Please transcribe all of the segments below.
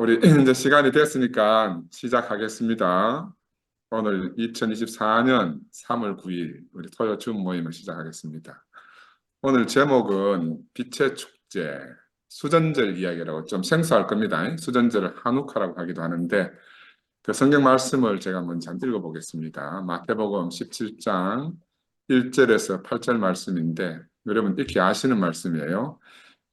우리 이제 시간이 됐으니까 시작하겠습니다. 오늘 2024년 3월 9일 우리 토요 줌 모임을 시작하겠습니다. 오늘 제목은 빛의 축제, 수전절 이야기라고 좀 생소할 겁니다. 수전절을 한우카라고 하기도 하는데 그 성경 말씀을 제가 먼저 한번 읽어보겠습니다. 마태복음 17장 1절에서 8절 말씀인데 여러분 익히 아시는 말씀이에요.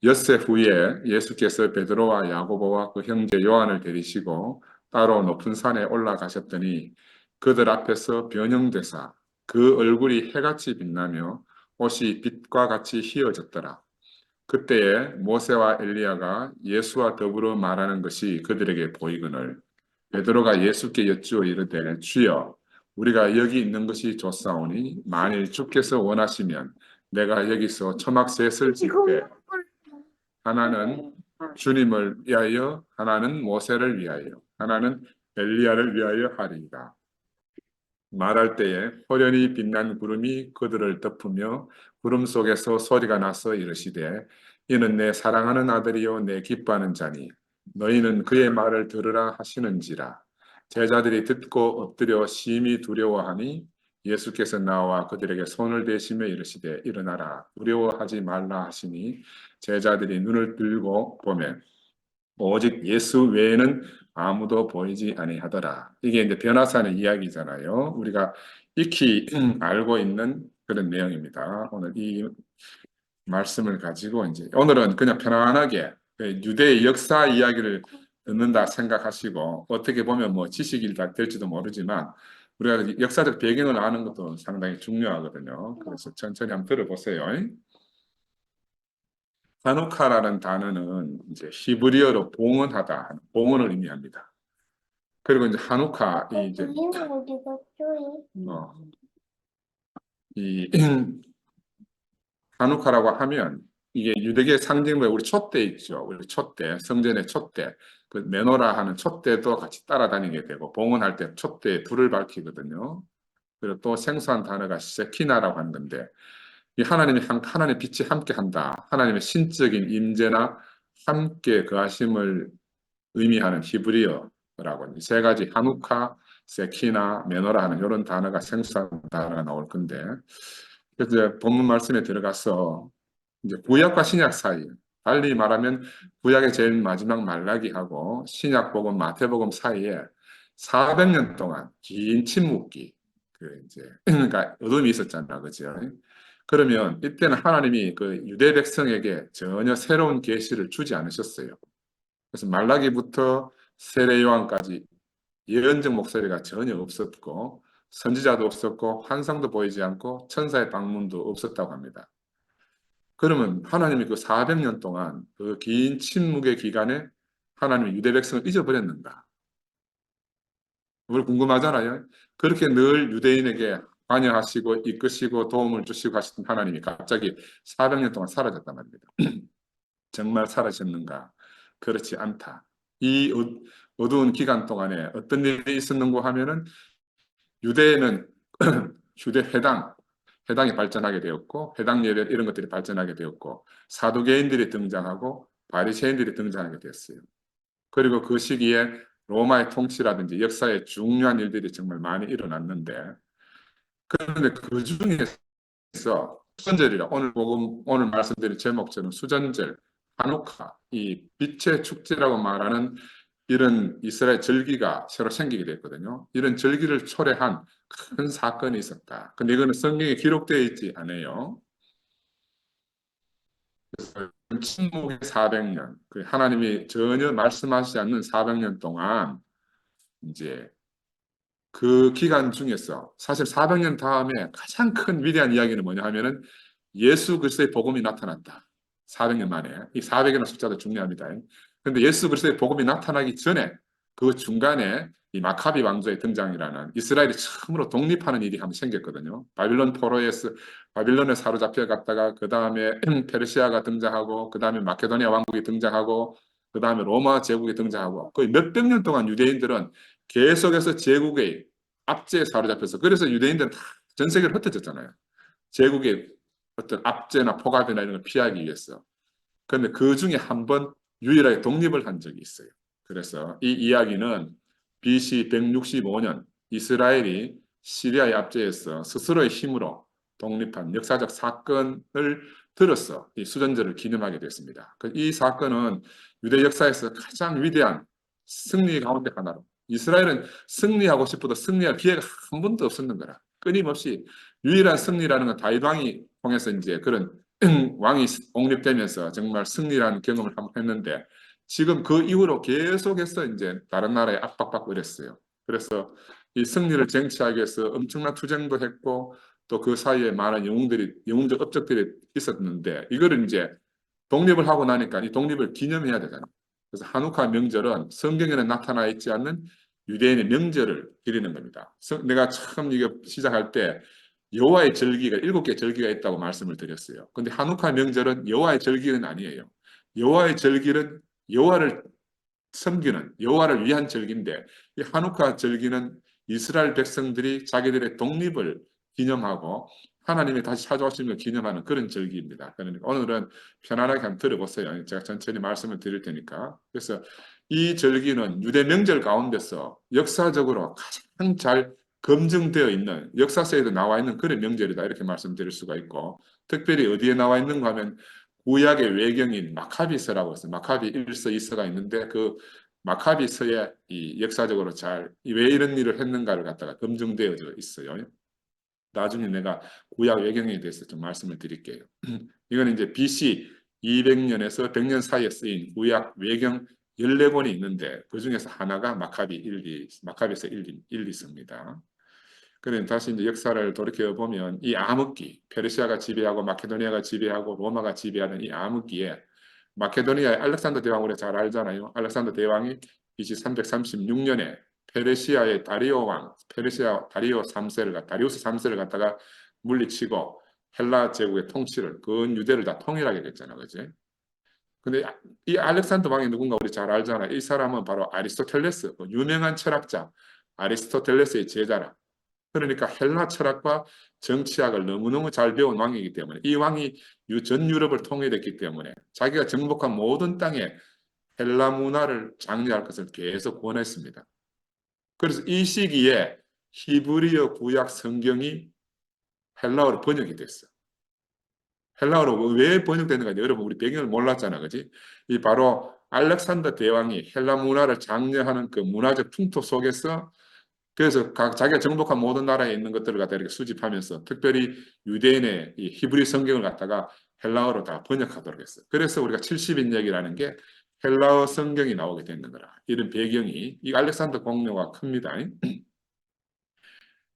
엿새 후에 예수께서 베드로와 야고보와 그 형제 요한을 데리시고 따로 높은 산에 올라가셨더니 그들 앞에서 변형되사 그 얼굴이 해같이 빛나며 옷이 빛과 같이 휘어졌더라. 그때에 모세와 엘리야가 예수와 더불어 말하는 것이 그들에게 보이거늘 베드로가 예수께 여쭈어 이르되 주여 우리가 여기 있는 것이 좋사오니 만일 주께서 원하시면 내가 여기서 초막셋을 짓되 하나는 주님을 위하여, 하나는 모세를 위하여, 하나는 엘리야를 위하여 하리이다. 말할 때에 호련히 빛난 구름이 그들을 덮으며 구름 속에서 소리가 나서 이르시되 이는 내 사랑하는 아들이요 내 기뻐하는 자니 너희는 그의 말을 들으라 하시는지라. 제자들이 듣고 엎드려 심히 두려워하니 예수께서 나와 그들에게 손을 대시며 이르시되 일어나라 두려워하지 말라 하시니 제자들이 눈을 들고 보면 오직 예수 외에는 아무도 보이지 아니하더라. 이게 이제 변화산의 이야기잖아요. 우리가 익히 알고 있는 그런 내용입니다. 오늘 이 말씀을 가지고 이제 오늘은 그냥 편안하게 유대의 역사 이야기를 듣는다 생각하시고 어떻게 보면 뭐 지식이 될지도 모르지만 우리가 역사적 배경을 아는 것도 상당히 중요하거든요. 그래서 천천히 한번 들어보세요. 하누카라는 단어는 이제 히브리어로 봉헌하다, 봉헌을 의미합니다. 그리고 이제 하누카 어, 이 하누카라고 하면 이게 유대계 상징으로 우리 촛대 있죠. 우리 촛대, 성전의 촛대, 그 메노라 하는 촛대도 같이 따라다니게 되고 봉헌할 때 촛대에 불을 밝히거든요. 그리고 또 생소한 단어가 세키나라고 하는 건데 이 하나님의 빛이 함께한다. 하나님의 신적인 임재나 함께 거하심을 의미하는 히브리어라고 세 가지 하누카, 세키나, 메노라 하는 이런 단어가 생소한 단어가 나올 건데 그래서 이제 본문 말씀에 들어가서 이제 구약과 신약 사이 달리 말하면 구약의 제일 마지막 말라기하고 신약 복음 마태복음 사이에 400년 동안 긴 침묵기 그 이제 그러니까 어둠이 있었잖아, 그죠? 그러면 이때는 하나님이 그 유대 백성에게 전혀 새로운 계시를 주지 않으셨어요. 그래서 말라기부터 세례 요한까지 예언적 목소리가 전혀 없었고 선지자도 없었고 환상도 보이지 않고 천사의 방문도 없었다고 합니다. 그러면 하나님이 그 400년 동안 그 긴 침묵의 기간에 하나님이 유대 백성을 잊어버렸는가? 그걸 궁금하잖아요. 그렇게 늘 유대인에게 관여하시고 이끄시고 도움을 주시고 하시던 하나님이 갑자기 400년 동안 사라졌단 말입니다. 정말 사라졌는가? 그렇지 않다. 이 어두운 기간 동안에 어떤 일이 있었는가 하면은 유대에는 휴대 회당이 발전하게 되었고 회당 예배 이런 것들이 발전하게 되었고 사두개인들이 등장하고 바리새인들이 등장하게 되었어요. 그리고 그 시기에 로마의 통치라든지 역사의 중요한 일들이 정말 많이 일어났는데 그런데 그 중에서 수전절이라 오늘 말씀드린 제목처럼 수전절, 하누카, 이 빛의 축제라고 말하는 이런 이스라엘 절기가 새로 생기게 됐거든요. 이런 절기를 초래한 큰 사건이 있었다. 근데 이거는 성경에 기록되어 있지 않아요. 침묵의 400년, 그 하나님이 전혀 말씀하시지 않는 400년 동안 이제 그 기간 중에서 사실 400년 다음에 가장 큰 위대한 이야기는 뭐냐 하면은 예수 그리스도의 복음이 나타났다. 400년 만에. 이 400이라는 숫자도 중요합니다. 근데 예수 그리스도의 복음이 나타나기 전에 그 중간에 이 마카비 왕조의 등장이라는 이스라엘이 처음으로 독립하는 일이 한번 생겼거든요. 바빌론에 사로잡혀 갔다가 그 다음에 페르시아가 등장하고 그 다음에 마케도니아 왕국이 등장하고 그 다음에 로마 제국이 등장하고 거의 몇백 년 동안 유대인들은 계속해서 제국의 압제에 사로잡혀서 그래서 유대인들은 다 전 세계로 흩어졌잖아요. 제국의 어떤 압제나 포갑이나 이런 걸 피하기 위해서. 그런데 그 중에 한 번 유일하게 독립을 한 적이 있어요. 그래서 이 이야기는 BC 165년 이스라엘이 시리아에 압제해서 스스로의 힘으로 독립한 역사적 사건을 들어서 이 수전절을 기념하게 됐습니다. 이 사건은 유대 역사에서 가장 위대한 승리 가운데 하나로, 이스라엘은 승리하고 싶어도 승리할 기회가 한 번도 없었는 거라. 끊임없이 유일한 승리라는 건 다윗 왕이 통해서 이제 그런 왕이 옹립되면서 정말 승리라는 경험을 한번 했는데, 지금 그 이후로 계속해서 이제 다른 나라에 압박받고 이랬어요. 그래서 이 승리를 쟁취하기 위해서 엄청난 투쟁도 했고, 또 그 사이에 많은 영웅적 업적들이 있었는데, 이거를 이제 독립을 하고 나니까 이 독립을 기념해야 되잖아요. 그래서 한우카 명절은 성경에는 나타나 있지 않는 유대인의 명절을 기리는 겁니다. 내가 처음 이거 시작할 때 여호와의 절기가 7개 절기가 있다고 말씀을 드렸어요. 근데 한우카 명절은 여호와의 절기는 아니에요. 여호와의 절기는 여호와를 섬기는, 여호와를 위한 절기인데, 이 한우카 절기는 이스라엘 백성들이 자기들의 독립을 기념하고 하나님이 다시 찾아오신 걸 기념하는 그런 절기입니다. 그러니까 오늘은 편안하게 한번 들어보세요. 제가 천천히 말씀을 드릴 테니까. 그래서 이 절기는 유대 명절 가운데서 역사적으로 가장 잘 검증되어 있는, 역사서에도 나와 있는 그런 명절이다, 이렇게 말씀드릴 수가 있고, 특별히 어디에 나와 있는가 하면 구약의 외경인 마카비서라고 해서 마카비 1서 2서가 있는데, 그 마카비서에 이 역사적으로 잘 왜 이런 일을 했는가를 갖다가 검증되어져 있어요. 나중에 내가 구약 외경에 대해서 좀 말씀을 드릴게요. 이건 이제 BC 200년에서 100년 사이에 쓰인 구약 외경 14권이 있는데, 그 중에서 하나가 마카비 1, 2, 마카비서 1, 2서입니다. 그래, 다시 이제 역사를 돌이켜 보면 이 암흑기, 페르시아가 지배하고 마케도니아가 지배하고 로마가 지배하는 이 암흑기에, 마케도니아의 알렉산더 대왕 우리 잘 알잖아요. 알렉산더 대왕이 BC 336년에 페르시아의 다리오 왕, 페르시아 다리오 3세를 다리우스 3세를 갖다가 물리치고 헬라 제국의 통치를, 그 유대를 다 통일하게 됐잖아, 그지? 근데 이 알렉산더 왕이 누군가 우리 잘 알잖아. 이 사람은 바로 아리스토텔레스, 그 유명한 철학자 아리스토텔레스의 제자라. 그러니까 헬라 철학과 정치학을 너무너무 잘 배운 왕이기 때문에, 이 왕이 전 유럽을 통일했기 때문에 자기가 정복한 모든 땅에 헬라 문화를 장려할 것을 계속 권했습니다. 그래서 이 시기에 히브리어 구약 성경이 헬라어로 번역이 됐어. 헬라어로 왜 번역되는가? 여러분, 우리 배경을 몰랐잖아, 그지? 이 바로 알렉산더 대왕이 헬라 문화를 장려하는 그 문화적 풍토 속에서, 그래서 자기가 정복한 모든 나라에 있는 것들을 갖다 이렇게 수집하면서 특별히 유대인의 이 히브리 성경을 갖다가 헬라어로 다 번역하도록 했어요. 그래서 우리가 70인역이라는 게 헬라어 성경이 나오게 되는 거라. 이런 배경이 이 알렉산더 공로가 큽니다.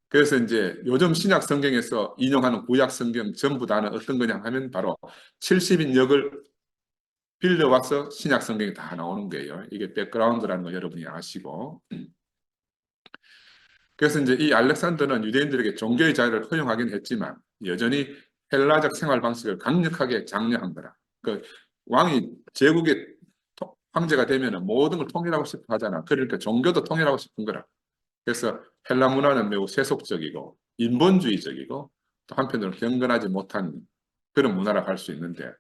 그래서 이제 요즘 신약 성경에서 인용하는 구약 성경 전부 다는 어떤 거냐 하면 바로 70인역을 빌려와서 신약 성경이 다 나오는 거예요. 이게 백그라운드라는 거 여러분이 아시고. 그래서 이제 이 알렉산더는 유대인들에게 종교의 자유를 허용하긴 했지만 여전히 헬라적 생활 방식을 강력하게 장려한 거라. 그 왕이 제국의 황제가 되면 모든 걸 통일하고 싶어 하잖아. 그러니까 종교도 통일하고 싶은 거라. 그래서 헬라 문화는 매우 세속적이고 인본주의적이고 또 한편으로 경건하지 못한 그런 문화라고 할 수 있는데,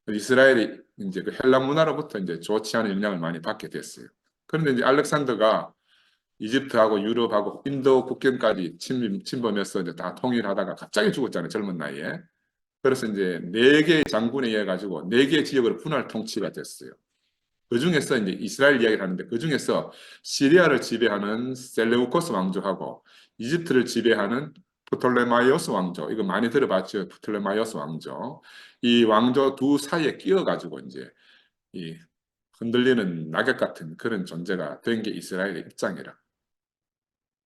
이스라엘이 이제 그 헬라 문화로부터 이제 좋지 않은 영향을 많이 받게 됐어요. 그런데 이제 알렉산더가 이집트하고 유럽하고 인도 국경까지 침범해서 이제 다 통일하다가 갑자기 죽었잖아요, 젊은 나이에. 그래서 이제 4개의 장군에 의해 가지고 4개의 지역으로 분할 통치가 됐어요. 그 중에서 이제 이스라엘 이야기를 하는데, 그 중에서 시리아를 지배하는 셀레우코스 왕조하고 이집트를 지배하는 프톨레마이오스 왕조, 이거 많이 들어봤죠? 프톨레마이오스 왕조. 이 왕조 두 사이에 끼어가지고 이제 이 흔들리는 낙엽 같은 그런 존재가 된 게 이스라엘의 입장이라.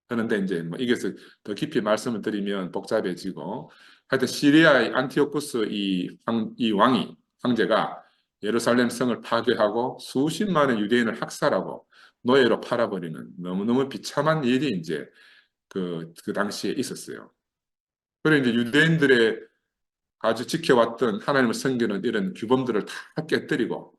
그런데 이제 뭐 이것을 더 깊이 말씀을 드리면 복잡해지고, 하여튼 시리아의 안티오쿠스 이 왕이, 황제가 예루살렘 성을 파괴하고 수십만의 유대인을 학살하고 노예로 팔아버리는 너무너무 비참한 일이 이제 그 당시에 있었어요. 그래 이제 유대인들의 아주 지켜왔던 하나님을 섬기는 이런 규범들을 다 깨뜨리고,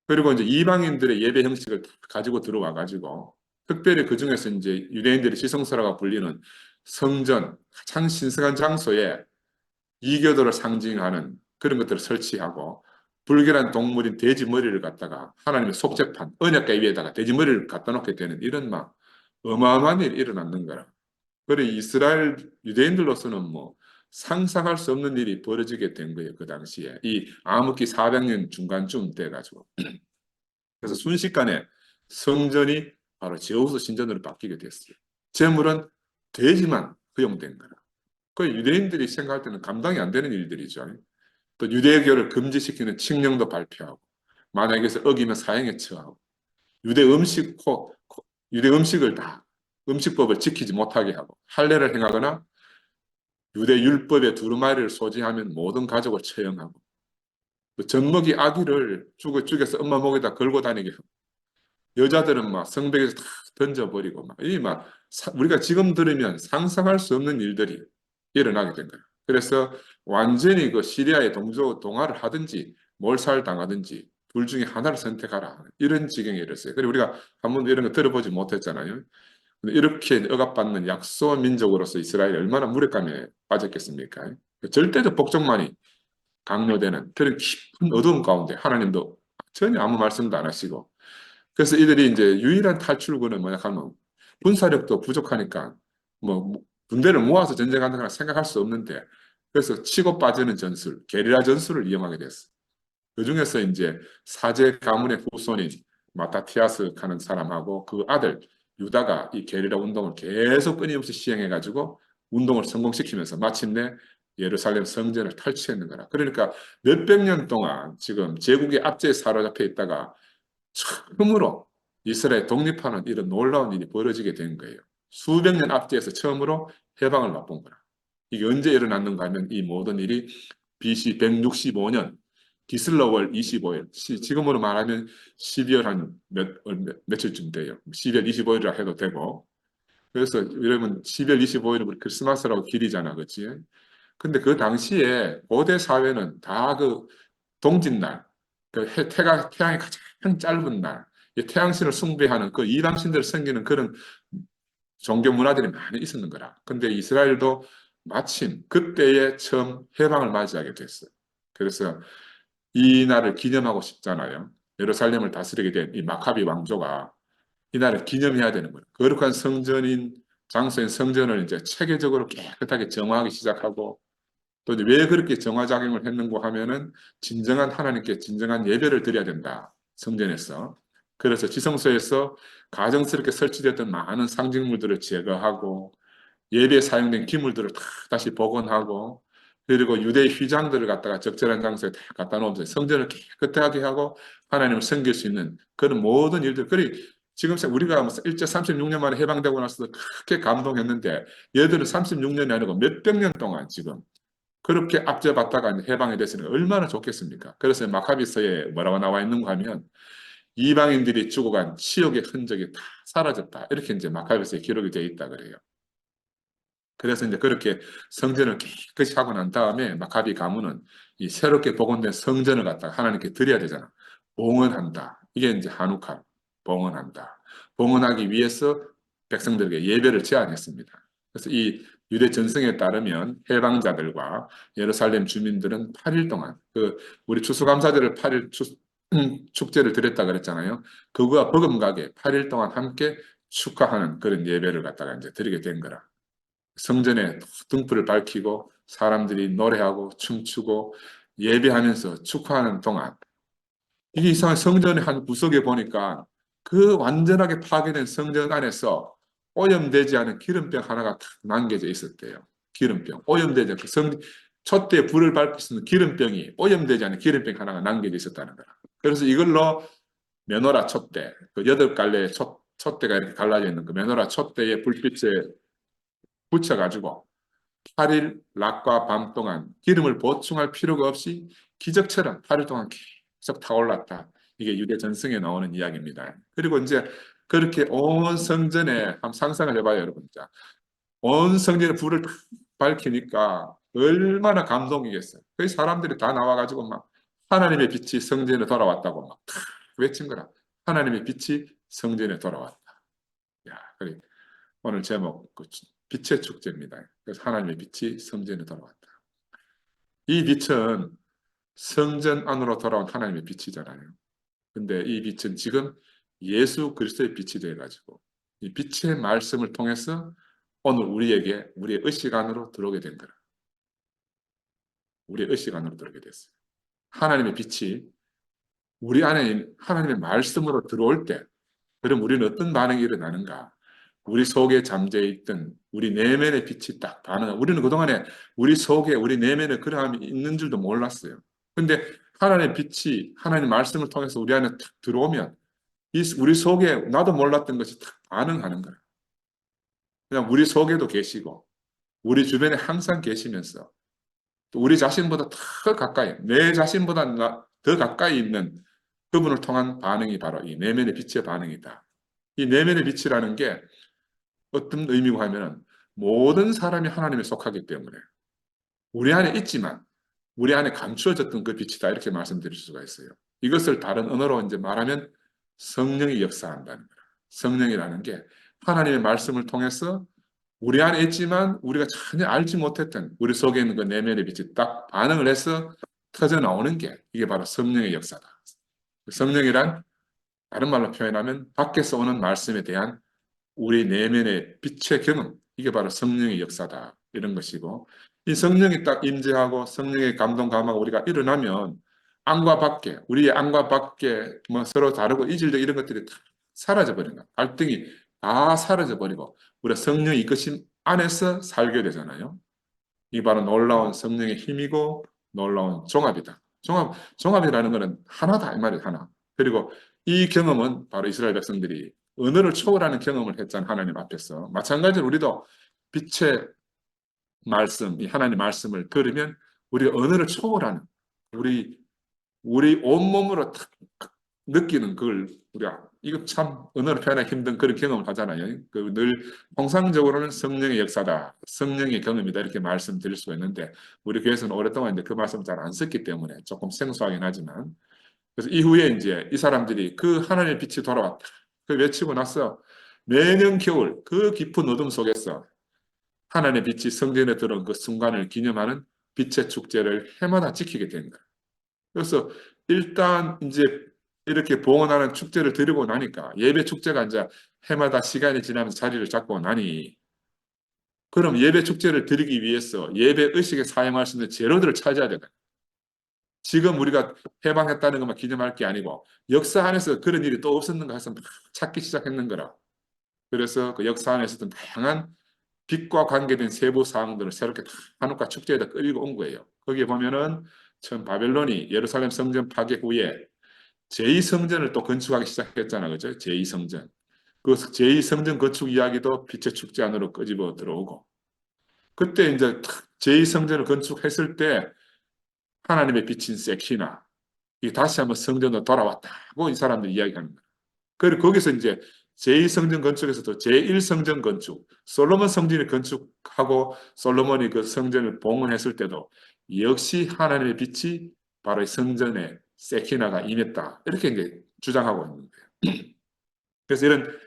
그리고 이제 이방인들의 예배 형식을 다 가지고 들어와 가지고, 특별히 그 중에서 이제 유대인들의 지성소라고 불리는 성전, 가장 신성한 장소에 이교도를 상징하는 그런 것들을 설치하고, 불결한 동물인 돼지 머리를 갖다가 하나님의 속죄판, 언약궤 위에다가 돼지 머리를 갖다 놓게 되는 이런 막 어마어마한 일이 일어났는 거라. 그래 이스라엘 유대인들로서는 뭐 상상할 수 없는 일이 벌어지게 된 거예요. 그 당시에 이 암흑기 400년 중간쯤 돼가지고 그래서 순식간에 성전이 바로 제우스 신전으로 바뀌게 됐어요. 제물은 돼지만 허용된 거라. 그 유대인들이 생각할 때는 감당이 안 되는 일들이죠. 또 유대교를 금지시키는 칙령도 발표하고 만약에 그래서 어기면 사형에 처하고 유대 음식 유대 음식을 다 음식법을 지키지 못하게 하고 할례를 행하거나 유대 율법의 두루마리를 소지하면 모든 가족을 처형하고 또 젖먹이 아기를 죽여서 엄마 목에다 걸고 다니게 하고 여자들은 막 성벽에서 다 던져버리고 막 우리가 지금 들으면 상상할 수 없는 일들이 일어나게 된 거예요. 그래서 완전히 그 시리아의 동조동화를 하든지 몰살 당하든지 둘 중에 하나를 선택하라 이런 지경에 이르렀어요. 그리고 우리가 한 번도 이런 거 들어보지 못했잖아요. 근데 이렇게 억압받는 약소 민족으로서 이스라엘이 얼마나 무력감에 빠졌겠습니까? 절대적 복종만이 강요되는 그런 깊은 어두운 가운데 하나님도 전혀 아무 말씀도 안 하시고 그래서 이들이 이제 유일한 탈출구는 뭐냐 하면 군사력도 부족하니까 뭐 군대를 모아서 전쟁한다거나 생각할 수 없는데 그래서 치고 빠지는 전술, 게리라 전술을 이용하게 됐어. 그 중에서 이제 사제 가문의 후손인 마타티아스 하는 사람하고 그 아들 유다가 이 게리라 운동을 계속 끊임없이 시행해가지고 운동을 성공시키면서 마침내 예루살렘 성전을 탈취했는 거라. 그러니까 몇백 년 동안 지금 제국의 압제에 사로잡혀 있다가 처음으로 이스라엘 독립하는 이런 놀라운 일이 벌어지게 된 거예요. 수백 년 앞뒤에서 처음으로 해방을 맛본 거라. 이게 언제 일어났는가 하면 이 모든 일이 BC 165년 기슬러월 25일, 지금으로 말하면 12월 한 며칠쯤 돼요. 12월 25일이라 해도 되고. 그래서 여러분 12월 25일은 우리 크리스마스라고 길이잖아, 그렇지? 근데 그 당시에 고대 사회는 다 그 동짓날, 그 태양이 가장 짧은 날, 이 태양신을 숭배하는 그 이방신들 섬기는 그런 종교 문화들이 많이 있었는 거라. 근데 이스라엘도 마침 그때에 처음 해방을 맞이하게 됐어요. 그래서 이 날을 기념하고 싶잖아요. 예루살렘을 다스리게 된 이 마카비 왕조가 이 날을 기념해야 되는 거예요. 거룩한 성전인 장소인 성전을 이제 체계적으로 깨끗하게 정화하기 시작하고 또 이제 왜 그렇게 정화작용을 했는고 하면은 진정한 하나님께 진정한 예배를 드려야 된다. 성전에서. 그래서 지성소에서 가정스럽게 설치되었던 많은 상징물들을 제거하고 예배에 사용된 기물들을 다 다시 복원하고 그리고 유대 휘장들을 갖다가 적절한 장소에 다 갖다 놓으면서 성전을 깨끗하게 하고 하나님을 섬길 수 있는 그런 모든 일들. 그리 지금 우리가 일제 36년 만에 해방되고 나서 그렇게 감동했는데 얘들은 36년이 아니고 몇백 년 동안 지금 그렇게 압제받다가 해방이 됐으니 얼마나 좋겠습니까? 그래서 마카비서에 뭐라고 나와 있는가 하면 이방인들이 죽어간 치욕의 흔적이 다 사라졌다. 이렇게 이제 마카비서에 기록이 되어 있다 그래요. 그래서 이제 그렇게 성전을 깨끗이 하고 난 다음에 마카비 가문은 이 새롭게 복원된 성전을 갖다가 하나님께 드려야 되잖아. 봉헌한다. 이게 이제 한우카 봉헌한다. 봉헌하기 위해서 백성들에게 예배를 제안했습니다. 그래서 이 유대 전승에 따르면 해방자들과 예루살렘 주민들은 8일 동안 그 우리 추수감사절을 8일 축제를 드렸다 그랬잖아요. 그거와 버금가게 8일 동안 함께 축하하는 그런 예배를 갖다가 이제 드리게 된 거라. 성전에 등불을 밝히고 사람들이 노래하고 춤추고 예배하면서 축하하는 동안 이게 이상한 성전의 한 구석에 보니까 그 완전하게 파괴된 성전 안에서 오염되지 않은 기름병 하나가 탁 남겨져 있었대요. 기름병. 오염되지 않은 촛대에 불을 밝힐 수 있는 기름병이 오염되지 않은 기름병 하나가 남겨져 있었다는 거야. 그래서 이걸로 메노라 촛대, 그 8갈래의 촛대가 이렇게 갈라져 있는 그 메노라 촛대에 불빛에 붙여가지고 8일 낮과 밤 동안 기름을 보충할 필요가 없이 기적처럼 8일 동안 계속 타올랐다. 이게 유대 전승에 나오는 이야기입니다. 그리고 이제 그렇게 온 성전에 한번 상상을 해봐요, 여러분. 자, 온 성전에 불을 밝히니까 얼마나 감동이겠어요. 그 사람들이 다 나와가지고 막 하나님의 빛이 성전에 돌아왔다고 막 외친 거라. 하나님의 빛이 성전에 돌아왔다. 야, 그래. 오늘 제목 그 빛의 축제입니다. 그래서 하나님의 빛이 성전에 돌아왔다. 이 빛은 성전 안으로 돌아온 하나님의 빛이잖아요. 근데 이 빛은 지금 예수 그리스도의 빛이 되어가지고 이 빛의 말씀을 통해서 오늘 우리에게 우리의 의식 안으로 들어오게 된 거라. 우리의 의식 안으로 들어오게 됐어요. 하나님의 빛이 우리 안에 하나님의 말씀으로 들어올 때, 그럼 우리는 어떤 반응이 일어나는가? 우리 속에 잠재 있던 우리 내면의 빛이 딱 반응하고, 우리는 그동안에 우리 속에 우리 내면에 그러함이 있는 줄도 몰랐어요. 근데 하나님의 빛이 하나님의 말씀을 통해서 우리 안에 탁 들어오면 우리 속에 나도 몰랐던 것이 탁 반응하는 거예요. 그냥 우리 속에도 계시고 우리 주변에 항상 계시면서 또 우리 자신보다 더 가까이, 내 자신보다 더 가까이 있는 그분을 통한 반응이 바로 이 내면의 빛의 반응이다. 이 내면의 빛이라는 게 어떤 의미고 하면은 모든 사람이 하나님에 속하기 때문에 우리 안에 있지만 우리 안에 감추어졌던 그 빛이다, 이렇게 말씀드릴 수가 있어요. 이것을 다른 언어로 이제 말하면 성령이 역사한다는 거예요. 성령이라는 게 하나님의 말씀을 통해서 우리 안에 있지만 우리가 전혀 알지 못했던 우리 속에 있는 그 내면의 빛이 딱 반응을 해서 터져 나오는 게 이게 바로 성령의 역사다. 성령이란 다른 말로 표현하면 밖에서 오는 말씀에 대한 우리 내면의 빛의 경험, 이게 바로 성령의 역사다, 이런 것이고, 이 성령이 딱 임재하고 성령의 감동 감화가 우리가 일어나면 안과 밖에, 우리의 안과 밖에 뭐 서로 다르고 이질적 이런 것들이 다 사라져 버리는 거야. 갈등이 다 사라져 버리고 우리가 성령이 이끄심 안에서 살게 되잖아요. 이 바로 놀라운 성령의 힘이고 놀라운 종합이다. 종합이라는 것은 하나다, 이 말이에요, 하나. 그리고 이 경험은 바로 이스라엘 백성들이 언어를 초월하는 경험을 했잖아요, 하나님 앞에서. 마찬가지로 우리도 빛의 말씀, 이 하나님의 말씀을 들으면 우리가 언어를 초월하는, 우리 온몸으로 탁 느끼는 그걸 우리가, 이거 참 언어로 표현하기 힘든 그런 경험을 하잖아요. 그 늘 통상적으로는 성령의 역사다, 성령의 경험이다, 이렇게 말씀드릴 수가 있는데 우리 교회에서는 오랫동안 이제 그 말씀을 잘 안 썼기 때문에 조금 생소하긴 하지만, 그래서 이후에 이제 이 사람들이 그 하나님의 빛이 돌아왔다, 그 외치고 나서 매년 겨울 그 깊은 어둠 속에서 하나님의 빛이 성전에 들어온 그 순간을 기념하는 빛의 축제를 해마다 지키게 된 거예요. 그래서 일단 이제 이렇게 봉헌하는 축제를 드리고 나니까, 예배 축제가 이제 해마다 시간이 지나면서 자리를 잡고 나니, 그럼 예배 축제를 드리기 위해서 예배 의식에 사용할 수 있는 재료들을 찾아야 되다. 지금 우리가 해방했다는 것만 기념할 게 아니고 역사 안에서 그런 일이 또 없었는가 해서 막 찾기 시작했는 거라. 그래서 그 역사 안에 있었던 다양한 빛과 관계된 세부 사항들을 새롭게 다 한옥과 축제에다 끌고 온 거예요. 거기에 보면은 처음 바벨론이 예루살렘 성전 파괴 후에 제2성전을 또 건축하기 시작했잖아, 그죠? 제2성전. 그 제2성전 건축 이야기도 빛의 축제 안으로 끄집어 들어오고, 그때 이제 제2성전을 건축했을 때 하나님의 빛인 세키나, 이 다시 한번 성전으로 돌아왔다고 이 사람들이 이야기하는 거예요. 그리고 거기서 이제 제2성전 건축에서도 제1성전 건축, 솔로몬 성전을 건축하고 솔로몬이 그 성전을 봉헌했을 때도 역시 하나님의 빛이 바로 이 성전에 세키나가 임했다, 이렇게 이제 주장하고 있는 거예요. 그래서 이런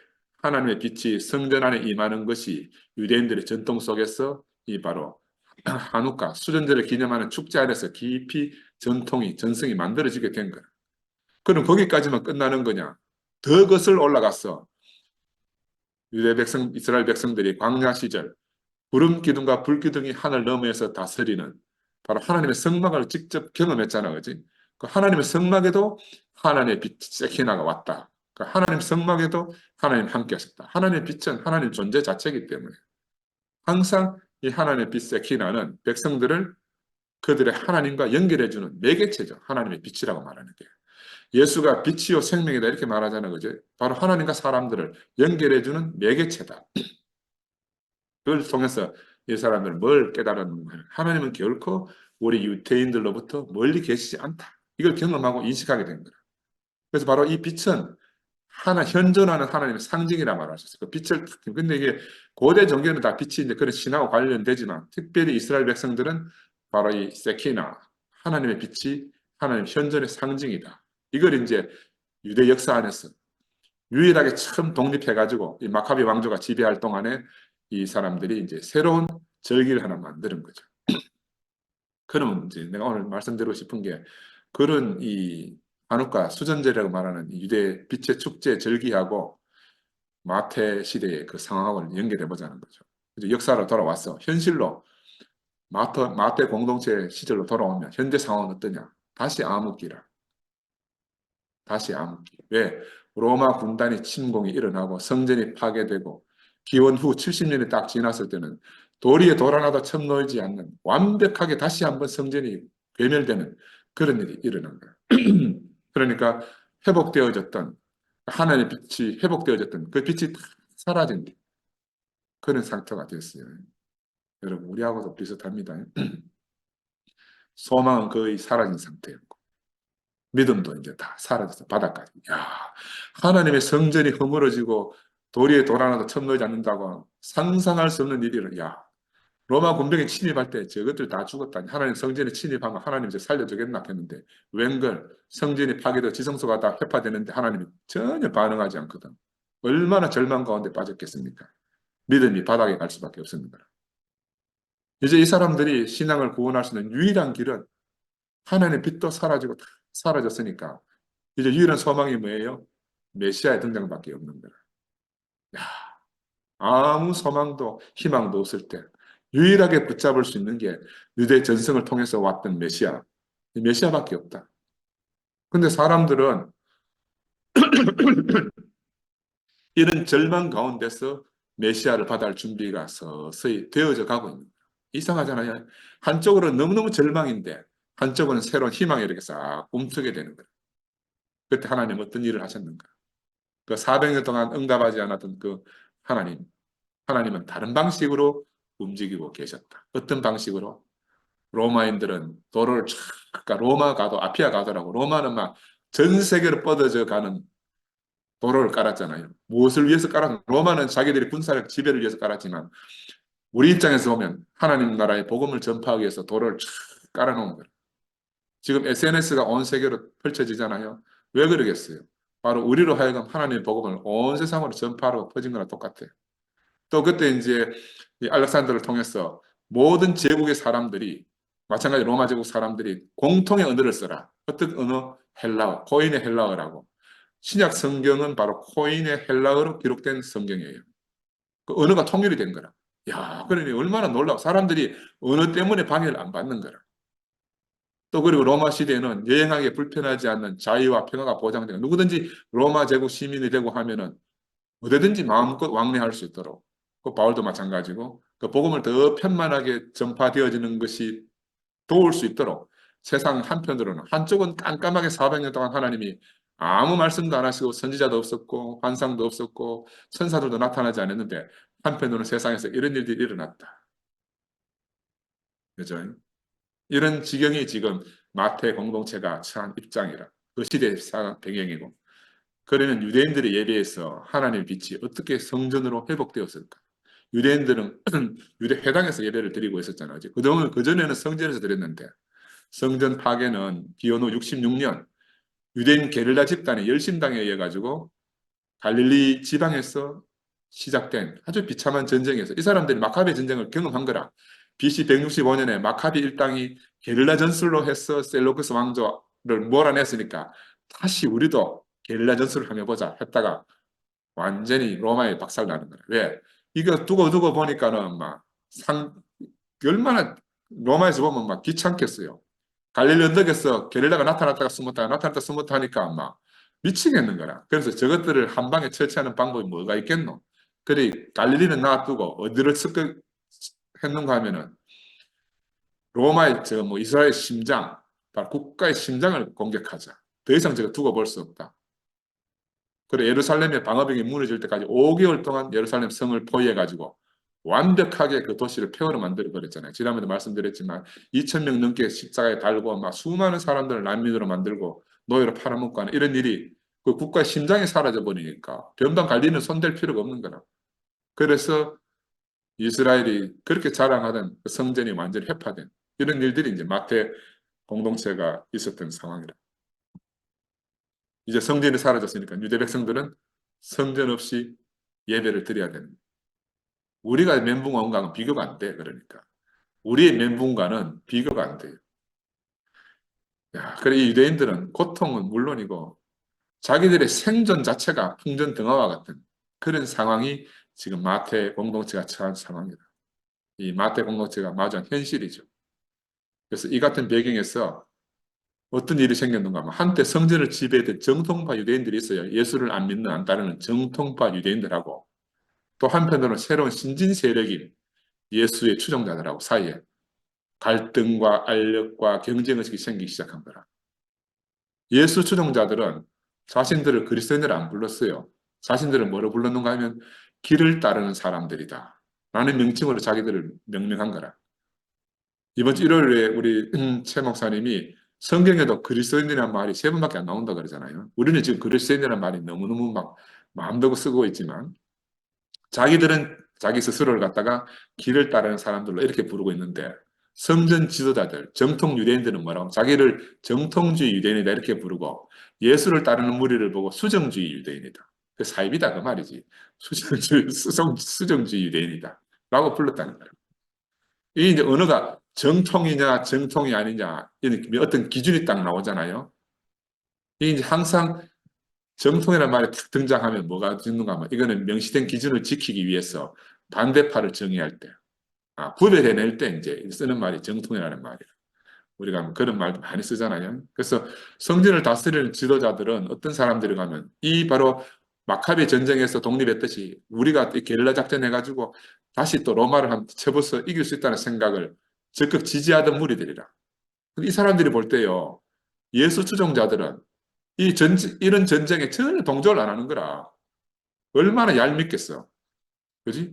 하나님의 빛이 성전 안에 임하는 것이 유대인들의 전통 속에서 이 바로 한우카 수전제를 기념하는 축제 안에서 깊이 전성이 만들어지게 된 거예요. 그럼 거기까지만 끝나는 거냐? 더 것을 올라가서 유대 백성, 이스라엘 백성들이 광야 시절 구름 기둥과 불 기둥이 하늘 너머에서 다스리는 바로 하나님의 성막을 직접 경험했잖아, 그지? 그 하나님의 성막에도 하나님의 빛 세키나가 왔다. 그 하나님 성막에도 하나님 함께 하셨다. 하나님의 빛은 하나님 존재 자체이기 때문에 항상 이 하나님의 빛 세키나는 백성들을 그들의 하나님과 연결해주는 매개체죠. 하나님의 빛이라고 말하는 게. 예수가 빛이요 생명이다, 이렇게 말하잖아요, 그죠? 바로 하나님과 사람들을 연결해주는 매개체다. 그걸 통해서 이 사람들은 뭘 깨달았는 거예요? 하나님은 결코 우리 유태인들로부터 멀리 계시지 않다, 이걸 경험하고 인식하게 된 거예요. 그래서 바로 이 빛은 현존하는 하나님의 상징이라 말할 수 있어요. 그 빛을, 근데 이게 고대 종교는 다 빛이 이제 그런 신하고 관련되지만 특별히 이스라엘 백성들은 바로 이 세키나, 하나님의 빛이 하나님 현존의 상징이다, 이걸 이제 유대 역사 안에서 유일하게 처음 독립해가지고 이 마카비 왕조가 지배할 동안에 이 사람들이 이제 새로운 절기를 하나 만드는 거죠. 그러면 이제 내가 오늘 말씀드리고 싶은 게 그런 이 한우카 수전제라고 말하는 이 유대 빛의 축제 절기하고 마태 시대의 그 상황을 연결해 보자는 거죠. 이제 역사로 돌아왔어. 현실로 마태 공동체 시절로 돌아오면 현재 상황은 어떠냐? 다시 암흑기라. 다시 암흑기. 왜? 로마 군단이 침공이 일어나고 성전이 파괴되고 기원 후 70년이 딱 지났을 때는 도리에 돌아나도 첨 놓이지 않는 완벽하게 다시 한번 성전이 괴멸되는 그런 일이 일어난 거예요. 그러니까 회복되어졌던 하나님의 빛이 회복되어졌던 그 빛이 다 사라진 그런 상태가 됐어요. 여러분 우리하고도 비슷합니다. 소망은 거의 사라진 상태였고 믿음도 이제 다 사라져서 바닥까지. 야, 하나님의 성전이 허물어지고 도리에 돌아나도 첨노하지 않는다고 상상할 수 없는 일이라. 야, 로마 군병이 침입할 때 저것들 다 죽었다니. 하나님 성전에 침입하면 하나님 이제 살려주겠나 했는데 웬걸 성전이 파괴되어 지성소가 다 회파되는데 하나님이 전혀 반응하지 않거든. 얼마나 절망 가운데 빠졌겠습니까? 믿음이 바닥에 갈 수밖에 없습니다. 이제 이 사람들이 신앙을 구원할 수 있는 유일한 길은 하나님의 빛도 사라지고 다 사라졌으니까 이제 유일한 소망이 뭐예요? 메시아의 등장밖에 없는 거라. 야, 아무 소망도 희망도 없을 때 유일하게 붙잡을 수 있는 게 유대 전승을 통해서 왔던 메시아. 이 메시아밖에 없다. 근데 사람들은 이런 절망 가운데서 메시아를 받아할 준비가 서서히 되어져 가고 있는 거예요. 이상하잖아요. 한쪽으로는 너무너무 절망인데 한쪽은 새로운 희망이 이렇게 싹 움트게 되는 거예요. 그때 하나님 어떤 일을 하셨는가? 그 400년 동안 응답하지 않았던 그 하나님, 하나님은 다른 방식으로 움직이고 계셨다. 어떤 방식으로? 로마인들은 도로를 쫙, 그러니까 로마 가도, 아피아 가도라고, 로마는 막 전 세계로 뻗어져 가는 도로를 깔았잖아요. 무엇을 위해서 깔았나? 로마는 자기들이 군사력 지배를 위해서 깔았지만, 우리 입장에서 보면 하나님 나라의 복음을 전파하기 위해서 도로를 쫙 깔아놓은 거예요. 지금 SNS가 온 세계로 펼쳐지잖아요. 왜 그러겠어요? 바로 우리로 하여금 하나님의 복음을 온 세상으로 전파하고 퍼진 거랑 똑같아요. 또 그때 이제 이 알렉산더를 통해서 모든 제국의 사람들이 마찬가지 로마 제국 사람들이 공통의 언어를 써라. 어떤 언어? 헬라어, 코인의 헬라어라고. 신약 성경은 바로 코인의 헬라어로 기록된 성경이에요. 그 언어가 통일이 된 거라. 야, 그러니 얼마나 놀라워. 사람들이 언어 때문에 방해를 안 받는 거라. 또 그리고 로마 시대에는 여행하기 불편하지 않는 자유와 평화가 보장되고 누구든지 로마 제국 시민이 되고 하면은 어디든지 마음껏 왕래할 수 있도록 그 바울도 마찬가지고 그 복음을 더 편만하게 전파되어지는 것이 도울 수 있도록 세상 한편으로는 한쪽은 깜깜하게 400년 동안 하나님이 아무 말씀도 안 하시고 선지자도 없었고 환상도 없었고 천사들도 나타나지 않았는데 한편으로는 세상에서 이런 일들이 일어났다. 그죠? 이런 지경이 지금 마태 공동체가 처한 입장이라 그 시대의 배경이고 그러면 유대인들의 예배에서 하나님의 빛이 어떻게 성전으로 회복되었을까? 유대인들은 유대 회당에서 예배를 드리고 있었잖아요. 그동안 그전에는 성전에서 드렸는데 성전 파괴는 기원 후 66년 유대인 게릴라 집단의 열심당에 의해 가지고 갈릴리 지방에서 시작된 아주 비참한 전쟁에서 이 사람들이 마카비 전쟁을 경험한 거라. BC 165년에 마카비 일당이 게릴라 전술로 해서 셀로크스 왕조를 몰아냈으니까 다시 우리도 게릴라 전술을 하며 보자 했다가 완전히 로마에 박살나는 거야. 왜? 이거 두고 보니까는 막 얼마나 로마에서 보면 막 귀찮겠어요. 갈릴리 언덕에서 게릴라가 나타났다가 숨었다가 나타났다가 숨었다 하니까 막 미치겠는 거라. 그래서 저것들을 한 방에 처치하는 방법이 뭐가 있겠노? 그래 갈릴리는 놔두고 어디를 습격했는가 하면은 로마의 저 뭐 이스라엘 심장, 바로 국가의 심장을 공격하자. 더 이상 저거 두고 볼 수 없다. 그래 예루살렘의 방어벽이 무너질 때까지 5개월 동안 예루살렘 성을 포위해가지고 완벽하게 그 도시를 폐허로 만들어 버렸잖아요. 지난번에도 말씀드렸지만 2,000명 넘게 십자가에 달고 막 수많은 사람들을 난민으로 만들고 노예로 팔아먹고 하는 이런 일이 그 국가의 심장이 사라져 버리니까 변방 관리는 손댈 필요가 없는 거라. 그래서 이스라엘이 그렇게 자랑하던 그 성전이 완전히 회파된 이런 일들이 이제 마태 공동체가 있었던 상황이라. 이제 성전이 사라졌으니까 유대 백성들은 성전 없이 예배를 드려야 되는. 우리가 멘붕 온강은 비교가 안 돼. 그러니까 우리의 멘붕과는 비교가 안 돼요. 야, 그래 이 유대인들은 고통은 물론이고 자기들의 생존 자체가 풍전등화와 같은 그런 상황이 지금 마태 공동체가 처한 상황이다. 이 마태 공동체가 마주한 현실이죠. 그래서 이 같은 배경에서 어떤 일이 생겼는가 하면 한때 성전을 지배했던 정통파 유대인들이 있어요. 예수를 안 믿는 안 따르는 정통파 유대인들하고 또 한편으로는 새로운 신진 세력인 예수의 추종자들하고 사이에 갈등과 알력과 경쟁의식이 생기기 시작한 거라. 예수 추종자들은 자신들을 그리스도인을 안 불렀어요. 자신들을 뭐로 불렀는가 하면 길을 따르는 사람들이다. 라는 명칭으로 자기들을 명명한 거라. 이번 주 일요일에 우리 최 목사님이 성경에도 그리스도인이라는 말이 세 번밖에 안 나온다 그러잖아요. 우리는 지금 그리스도인이라는 말이 너무너무 막 마음대로 쓰고 있지만 자기들은 자기 스스로를 갖다가 길을 따르는 사람들로 이렇게 부르고 있는데 성전 지도자들, 정통 유대인들은 뭐라고 자기를 정통주의 유대인이다 이렇게 부르고 예수를 따르는 무리를 보고 수정주의 유대인이다. 그 사입이다 그 말이지. 수정주의 유대인이다. 라고 불렀다는 거예요. 이 이제 언어가 정통이냐 정통이 아니냐 이런 어떤 기준이 딱 나오잖아요. 이게 이제 항상 정통이라는 말이 탁 등장하면 뭐가 듣는가 하면 이거는 명시된 기준을 지키기 위해서 반대파를 정의할 때, 구별해낼 때 이제 쓰는 말이 정통이라는 말이에요. 우리가 그런 말도 많이 쓰잖아요. 그래서 성전을 다스리는 지도자들은 어떤 사람들이 가면 이 바로 마카베 전쟁에서 독립했듯이 우리가 게릴라 작전 해가지고 다시 또 로마를 한번 쳐버서 이길 수 있다는 생각을 적극 지지하던 무리들이라. 이 사람들이 볼 때요, 예수 추종자들은 이런 전쟁에 전혀 동조를 안 하는 거라. 얼마나 얄밉겠어. 그지?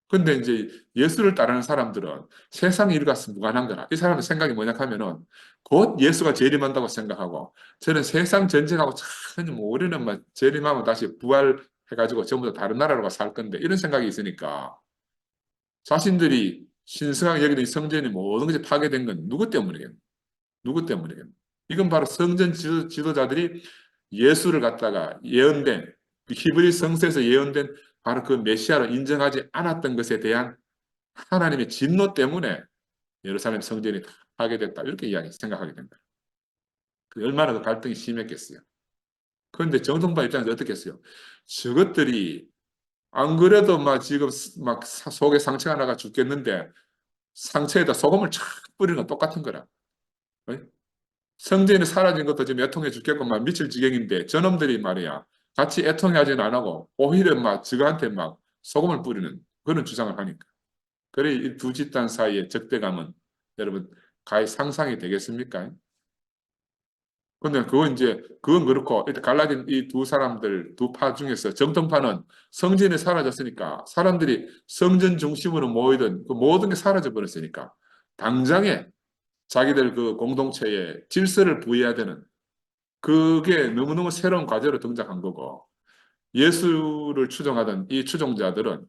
근데 이제 예수를 따르는 사람들은 세상 일과 무관한 거라. 이 사람의 생각이 뭐냐 하면은 곧 예수가 재림한다고 생각하고 저는 세상 전쟁하고 전혀 뭐 우리는 막 재림하면 다시 부활해가지고 전부 다 다른 나라로 살 건데 이런 생각이 있으니까 자신들이 신성하게 여기는 이 성전이 모든 것이 파괴된 건 누구 때문이겠노? 누구 때문이겠노? 이건 바로 성전 지도자들이 예수를 갖다가 예언된 그 히브리 성서에서 예언된 바로 그 메시아로 인정하지 않았던 것에 대한 하나님의 진노 때문에 예루살렘 성전이 파괴됐다. 이렇게 생각하게 된다. 얼마나 그 갈등이 심했겠어요. 그런데 정통파 입장에서 어떻게 했어요? 저것들이 안 그래도 막 지금 막 속에 상처가 나가 죽겠는데 상처에다 소금을 촥 뿌리는 건 똑같은 거라. 성전이 사라진 것도 지금 애통해 죽겠고 막 미칠 지경인데 저놈들이 말이야 같이 애통하지는 안 하고 오히려 막 저한테 막 소금을 뿌리는 그런 주장을 하니까. 그래 이 두 집단 사이의 적대감은 여러분 가히 상상이 되겠습니까? 근데 그건 그렇고 일단 갈라진 이 두 사람들 두 파 중에서 정통파는 성전이 사라졌으니까 사람들이 성전 중심으로 모이던 그 모든 게 사라져 버렸으니까 당장에 자기들 그 공동체에 질서를 부여해야 되는 그게 너무너무 새로운 과제로 등장한 거고 예수를 추종하던 이 추종자들은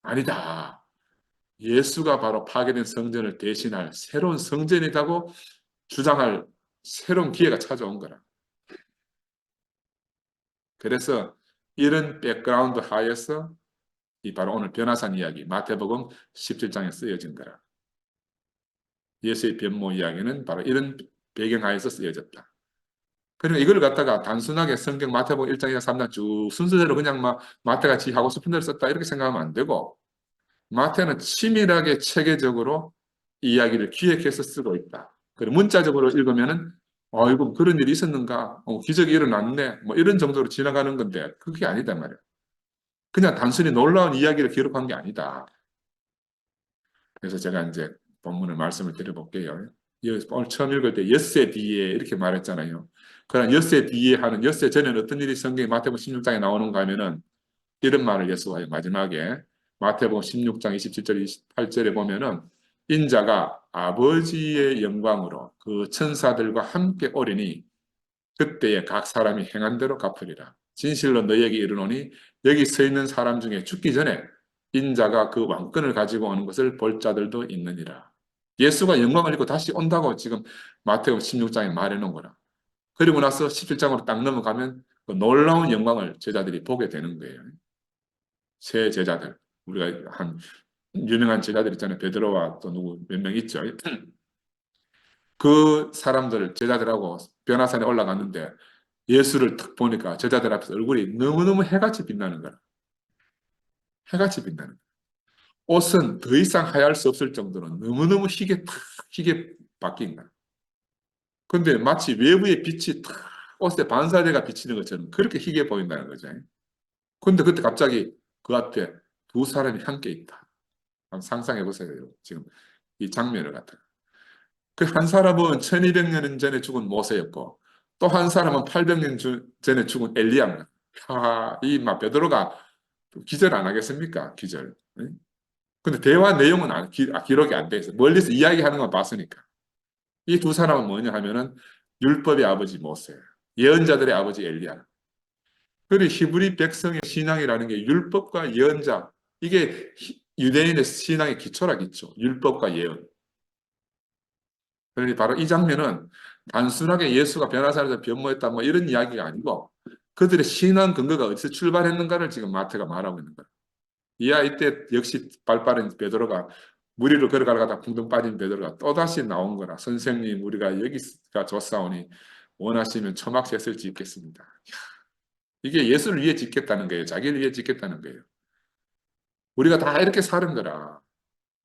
아니다. 예수가 바로 파괴된 성전을 대신할 새로운 성전이라고 주장할 새로운 기회가 찾아온 거라. 그래서 이런 백그라운드 하에서 이 바로 오늘 변화산 이야기 마태복음 17장에 쓰여진 거라. 예수의 변모 이야기는 바로 이런 배경 하에서 쓰여졌다. 그러니까 이걸 갖다가 단순하게 성경 마태복음 1장이나 3장 쭉 순서대로 그냥 막 마태가 지 하고 싶은 대로 썼다 이렇게 생각하면 안 되고 마태는 치밀하게 체계적으로 이 이야기를 기획해서 쓰고 있다. 그리고 문자적으로 읽으면은 이거 그런 일이 있었는가? 기적이 일어났네. 뭐 이런 정도로 지나가는 건데 그게 아니다 말이야. 그냥 단순히 놀라운 이야기를 기록한 게 아니다. 그래서 제가 이제 본문을 말씀을 드려볼게요. 오늘 처음 읽을 때 엿새 뒤에 이렇게 말했잖아요. 그러나 엿새 뒤에 하는 엿새 전에는 어떤 일이 성경에 마태복음 16장에 나오는가 하면은 이런 말을 예수가 마지막에 마태복음 16장 27절 28절에 보면은 인자가 아버지의 영광으로 그 천사들과 함께 오리니 그때에 각 사람이 행한 대로 갚으리라. 진실로 너희에게 이르노니 여기 서 있는 사람 중에 죽기 전에 인자가 그 왕권을 가지고 오는 것을 볼 자들도 있느니라. 예수가 영광을 입고 다시 온다고 지금 마태복음 16장에 말해놓은 거라. 그리고 나서 17장으로 딱 넘어가면 그 놀라운 영광을 제자들이 보게 되는 거예요. 새 제자들. 우리가 한 유명한 제자들 있잖아요. 베드로와 또 누구 몇 명 있죠. 그 사람들, 제자들하고 변화산에 올라갔는데 예수를 딱 보니까 제자들 앞에서 얼굴이 너무너무 해같이 빛나는 거야. 해같이 빛나는 거야. 옷은 더 이상 하얄 수 없을 정도로 너무너무 희게 바뀐 거야. 근데 마치 외부의 빛이 탁 옷에 반사대가 비치는 것처럼 그렇게 희게 보인다는 거죠. 근데 그때 갑자기 그 앞에 두 사람이 함께 있다. 한번 상상해 보세요. 지금 이 장면을 갖다. 그 한 사람은 1200년 전에 죽은 모세였고 또 한 사람은 800년 전에 죽은 엘리야입니다. 이막 베드로가 기절 안 하겠습니까? 기절. 응? 근데 대화 내용은 기록이 안 돼 있어. 멀리서 이야기하는 건 봤으니까. 이 두 사람은 뭐냐 하면은 율법의 아버지 모세, 예언자들의 아버지 엘리야. 그리고 히브리 백성의 신앙이라는 게 율법과 예언자, 이게 유대인의 신앙의 기초라겠죠. 율법과 예언. 그러니 바로 이 장면은 단순하게 예수가 변화사에서 변모했다 뭐 이런 이야기가 아니고 그들의 신앙 근거가 어디서 출발했는가를 지금 마태가 말하고 있는 거예요. 이야 이때 역시 발빠른 베드로가 물 위로 걸어가다가 붕덩 빠진 베드로가 또다시 나온 거라. 선생님, 우리가 여기가 좋사오니 원하시면 초막셋을 짓겠습니다. 이게 예수를 위해 짓겠다는 거예요. 자기를 위해 짓겠다는 거예요. 우리가 다 이렇게 사는 거라.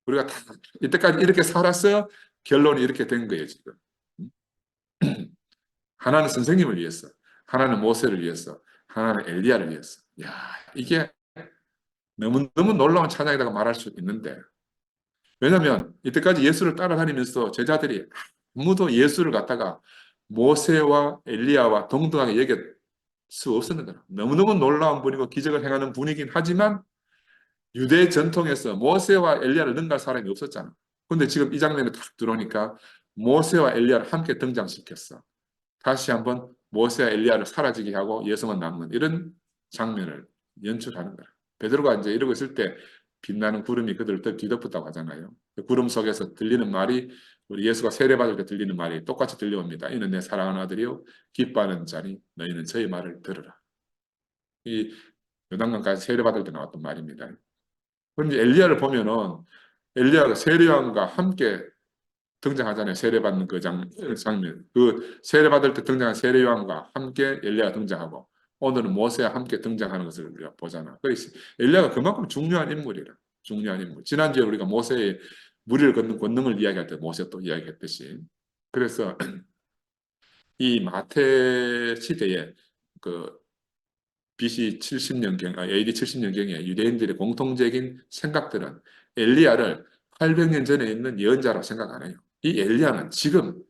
우리가 다 이때까지 이렇게 살아서 결론이 이렇게 된 거예요, 지금. 하나는 선생님을 위해서, 하나는 모세를 위해서, 하나는 엘리야를 위해서. 야, 이게 너무너무 놀라운 찬양이라고 말할 수 있는데, 왜냐하면 이때까지 예수를 따라다니면서 제자들이 아무도 예수를 갖다가 모세와 엘리야와 동등하게 여길 수 없었는 거야. 너무너무 놀라운 분이고 기적을 행하는 분이긴 하지만 유대 전통에서 모세와 엘리야를 능가할 사람이 없었잖아. 근데 지금 이 장면에 딱 들어오니까 모세와 엘리야를 함께 등장시켰어. 다시 한번 모세와 엘리야를 사라지게 하고 예수만 남는 이런 장면을 연출하는 거야. 베드로가 이제 이러고 있을 때 빛나는 구름이 그들을 더 뒤덮었다고 하잖아요. 그 구름 속에서 들리는 말이 우리 예수가 세례받을 때 들리는 말이 똑같이 들려옵니다. 이는 내 사랑하는 아들이요 기뻐하는 자니 너희는 저희 말을 들으라. 이 요단강가에서 세례받을 때 나왔던 말입니다. 그런데 엘리야를 보면은 엘리야가 세례요한과 함께 등장하잖아요. 세례받는 그 장면. 그 세례받을 때 등장한 세례요한과 함께 엘리야가 등장하고 오늘은 모세와 함께 등장하는 것을 우리가 보잖아. 그래서 엘리야가 그만큼 중요한 인물이라. 중요한 인물. 지난주에 우리가 모세의 무리를 걷는 권능을 이야기할 때 모세 또 이야기했듯이. 그래서 이 마태 시대에 그 BC 70년경, AD 70년경에 유대인들의 공통적인 생각들은 엘리야를 800년 전에 있는 예언자로 생각 안 해요. 이 엘리야는 지금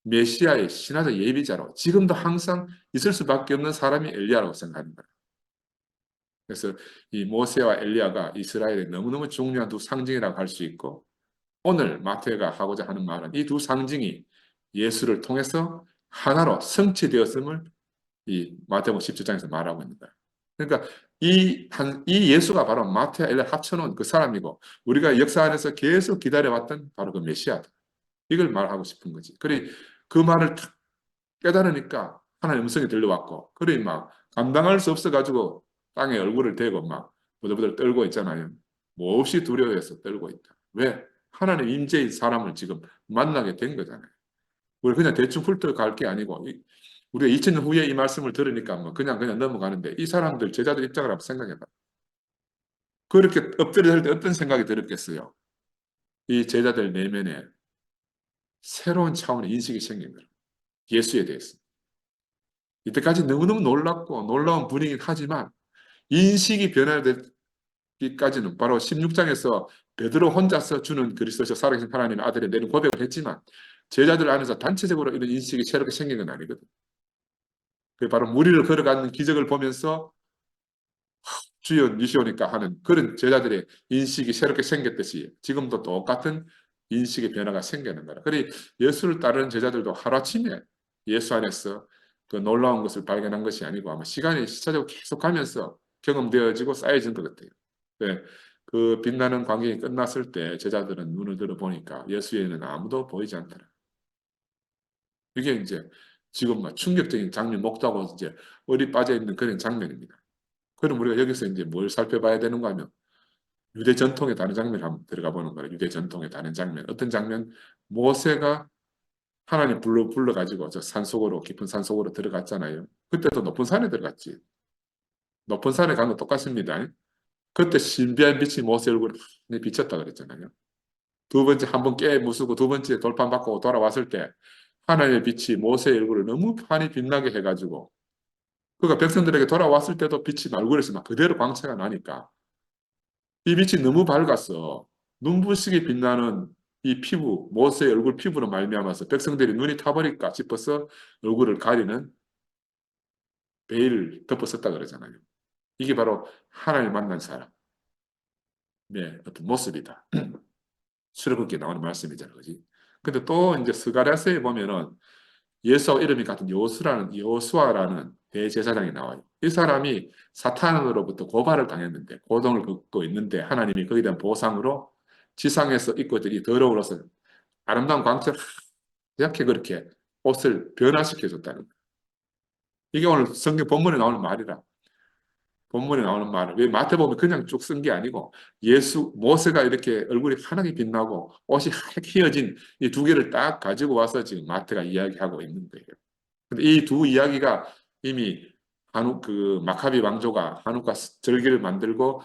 메시아의 신화적 예비자로 지금도 항상 있을 수밖에 없는 사람이 엘리야라고 생각하는 거예요. 그래서 이 모세와 엘리야가 이스라엘의 너무너무 중요한 두 상징이라고 할 수 있고 오늘 마태가 하고자 하는 말은 이 두 상징이 예수를 통해서 하나로 성취되었음을 이 마태복음 17장에서 말하고 있는 거예요. 그러니까 이 예수가 바로 마태와 엘리야 합쳐놓은 그 사람이고 우리가 역사 안에서 계속 기다려왔던 바로 그 메시아다. 이걸 말하고 싶은 거지. 그래 그 말을 탁 깨달으니까 하나님의 음성이 들려왔고 그래 막 감당할 수 없어가지고 땅에 얼굴을 대고 막 부들부들 떨고 있잖아요. 몹시 두려워해서 떨고 있다. 왜? 하나님 임재의 사람을 지금 만나게 된 거잖아요. 우리 그냥 대충 훑어갈 게 아니고 우리가 2000년 후에 이 말씀을 들으니까 뭐 그냥 넘어가는데 이 사람들 제자들 입장을 한번 생각해봐. 그렇게 엎드려 때 어떤 생각이 들었겠어요? 이 제자들 내면에 새로운 차원의 인식이 생긴 거예요. 예수에 대해서. 이때까지 너무너무 놀랍고 놀라운 분이긴 하지만 인식이 변화되기까지는 바로 16장에서 베드로 혼자서 주는 그리스도죠. 살아계신 하나님의 아들에 내는 고백을 했지만 제자들 안에서 단체적으로 이런 인식이 새롭게 생긴 건 아니거든. 그 바로 무리를 걸어가는 기적을 보면서 주여 니시오니까 하는 그런 제자들의 인식이 새롭게 생겼듯이 지금도 똑같은 인식의 변화가 생기는 거라. 그래 예수를 따르는 제자들도 하루아침에 예수 안에서 그 놀라운 것을 발견한 것이 아니고 아마 시간이 시차적으로 계속 가면서 경험되어지고 쌓여진 것 같아요. 네, 그 빛나는 광경이 끝났을 때 제자들은 눈을 들어 보니까 예수에는 아무도 보이지 않더라. 이게 이제 지금 막 충격적인 장면 목도하고 이제 얼이 빠져 있는 그런 장면입니다. 그럼 우리가 여기서 이제 뭘 살펴봐야 되는가 하면 유대 전통의 다른 장면을 한번 들어가 보는 거예요. 유대 전통의 다른 장면. 어떤 장면? 모세가 하나님 불러가지고 저 산속으로, 깊은 산속으로 들어갔잖아요. 그때도 높은 산에 들어갔지. 높은 산에 가면 똑같습니다. 그때 신비한 빛이 모세 얼굴에 환히 비쳤다 그랬잖아요. 두 번째 한 번 깨 부수고 두 번째 돌판 받고 돌아왔을 때 하나님의 빛이 모세의 얼굴을 너무 환히 빛나게 해가지고 그가 백성들에게 돌아왔을 때도 빛이 얼굴에서 막 그대로 광채가 나니까 이 빛이 너무 밝았어. 눈부시게 빛나는 이 피부, 모세의 얼굴 피부로 말미암아서 백성들이 눈이 타버릴까 싶어서 얼굴을 가리는 베일을 덮었었다 그러잖아요. 이게 바로 하나님을 만난 사람의 어떤 모습이다. 출애굽기에 나오는 말씀이잖아요. 그지? 근데 또 이제 스가랴서에 보면은 예수와 이름이 같은 여호수아라는 대제사장이 나와요. 이 사람이 사탄으로부터 고발을 당했는데 고통을 겪고 있는데 하나님이 거기에 대한 보상으로 지상에서 입고 있던 이 더러운 옷을 아름다운 광채를 하얗게 그렇게 옷을 변화시켜 줬다는 거예요. 이게 오늘 성경 본문에 나오는 말이라. 본문에 나오는 말을 왜 마태복음에 그냥 쭉 쓴 게 아니고 모세가 이렇게 얼굴이 환하게 빛나고 옷이 하얗게 휘어진 이 두 개를 딱 가지고 와서 지금 마태가 이야기하고 있는 거예요. 근데 이 두 이야기가 이미 그 마카비 왕조가 한우카 절기를 만들고